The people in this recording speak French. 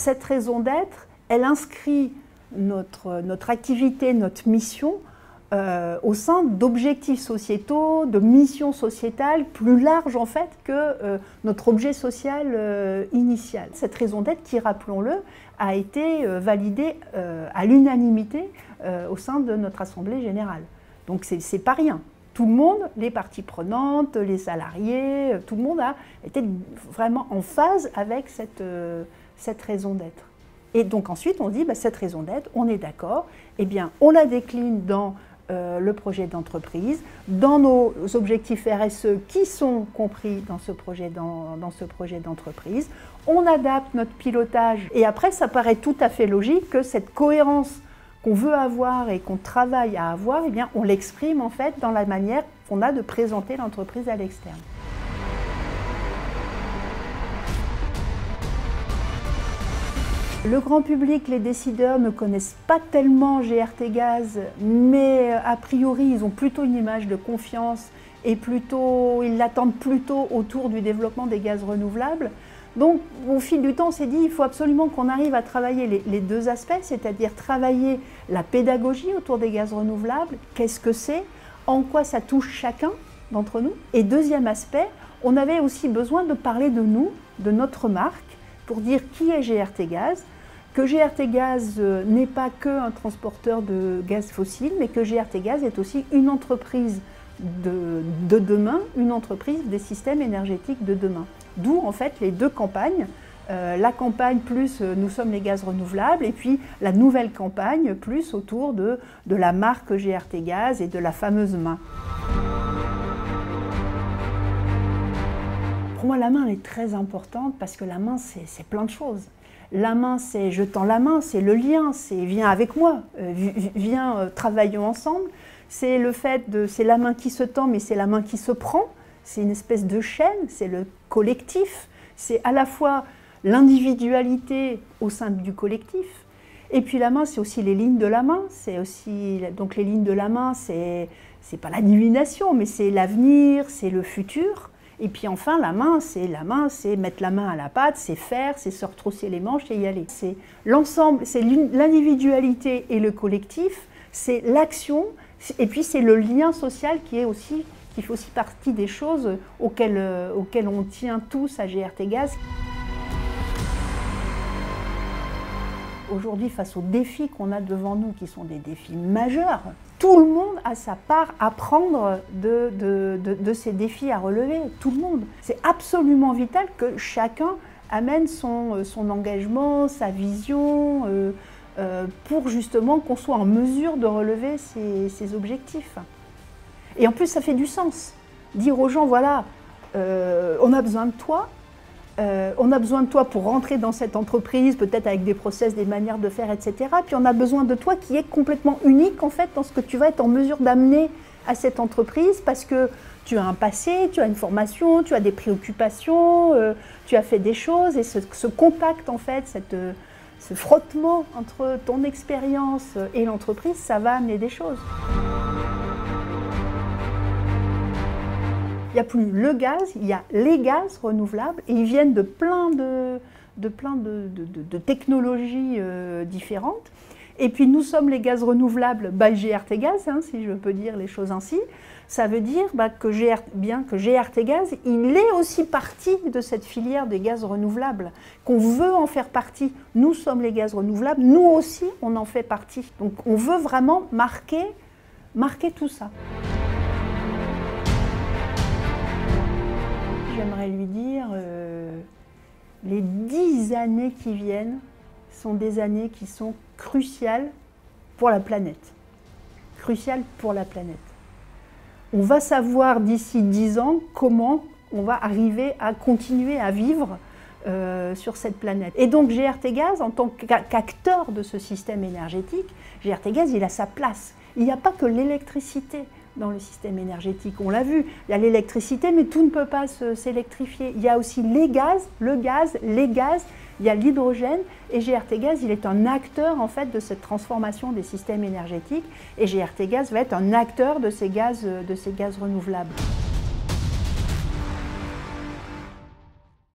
cette raison d'être, elle inscrit notre activité, notre mission au sein d'objectifs sociétaux, de missions sociétales plus larges en fait que notre objet social initial. Cette raison d'être qui, rappelons-le, a été validée à l'unanimité au sein de notre Assemblée générale. Donc c'est pas rien. Tout le monde, les parties prenantes, les salariés, tout le monde a été vraiment en phase avec cette raison d'être. Et donc ensuite on dit, cette raison d'être, on est d'accord, eh bien on la décline dans le projet d'entreprise, dans nos objectifs RSE qui sont compris dans ce projet d'entreprise. On adapte notre pilotage et après ça paraît tout à fait logique que cette cohérence qu'on veut avoir et qu'on travaille à avoir, eh bien, on l'exprime en fait dans la manière qu'on a de présenter l'entreprise à l'externe. Le grand public, les décideurs ne connaissent pas tellement GRT Gaz, mais a priori ils ont plutôt une image de confiance et ils l'attendent plutôt autour du développement des gaz renouvelables. Donc au fil du temps on s'est dit il faut absolument qu'on arrive à travailler les deux aspects, c'est-à-dire travailler la pédagogie autour des gaz renouvelables, qu'est-ce que c'est, en quoi ça touche chacun d'entre nous. Et deuxième aspect, on avait aussi besoin de parler de nous, de notre marque, pour dire qui est GRT Gaz, que GRT Gaz n'est pas qu'un transporteur de gaz fossile, mais que GRT Gaz est aussi une entreprise de demain, une entreprise des systèmes énergétiques de demain. D'où en fait les deux campagnes, la campagne plus nous sommes les gaz renouvelables et puis la nouvelle campagne plus autour de la marque GRT Gaz et de la fameuse main. Pour moi la main elle est très importante parce que la main c'est plein de choses. La main c'est je tends la main, c'est le lien, c'est viens avec moi, viens travaillons ensemble. C'est le fait c'est la main qui se tend mais c'est la main qui se prend. C'est une espèce de chaîne, c'est le collectif, c'est à la fois l'individualité au sein du collectif, et puis la main, c'est aussi les lignes de la main, c'est aussi, donc les lignes de la main, c'est pas la divination, mais c'est l'avenir, c'est le futur, et puis enfin la main, c'est mettre la main à la pâte, c'est faire, c'est se retrousser les manches et y aller. C'est l'ensemble, c'est l'individualité et le collectif, c'est l'action, et puis c'est le lien social qui fait aussi partie des choses auxquelles on tient tous à GRT Gaz. Aujourd'hui, face aux défis qu'on a devant nous, qui sont des défis majeurs, tout le monde a sa part à prendre de ces défis à relever, tout le monde. C'est absolument vital que chacun amène son engagement, sa vision, pour justement qu'on soit en mesure de relever ces objectifs. Et en plus, ça fait du sens. Dire aux gens, voilà, on a besoin de toi, pour rentrer dans cette entreprise, peut-être avec des process, des manières de faire, etc. Puis on a besoin de toi qui est complètement unique, en fait, dans ce que tu vas être en mesure d'amener à cette entreprise, parce que tu as un passé, tu as une formation, tu as des préoccupations, tu as fait des choses, et ce contact, en fait, ce frottement entre ton expérience et l'entreprise, ça va amener des choses. Il n'y a plus le gaz, il y a les gaz renouvelables et ils viennent de plein de technologies différentes. Et puis nous sommes les gaz renouvelables by GRT Gaz, si je peux dire les choses ainsi. Ça veut dire que GRT Gaz, il est aussi partie de cette filière des gaz renouvelables, qu'on veut en faire partie. Nous sommes les gaz renouvelables, nous aussi on en fait partie. Donc on veut vraiment marquer tout ça. J'aimerais lui dire, les 10 années qui viennent sont des années qui sont cruciales pour la planète. Cruciales pour la planète. On va savoir d'ici 10 ans comment on va arriver à continuer à vivre sur cette planète. Et donc GRT Gaz, en tant qu'acteur de ce système énergétique, GRT Gaz, il a sa place. Il n'y a pas que l'électricité dans le système énergétique, on l'a vu, il y a l'électricité, mais tout ne peut pas s'électrifier. Il y a aussi les gaz, il y a l'hydrogène, et GRT Gaz, il est un acteur en fait de cette transformation des systèmes énergétiques, et GRT Gaz va être un acteur de ces gaz renouvelables.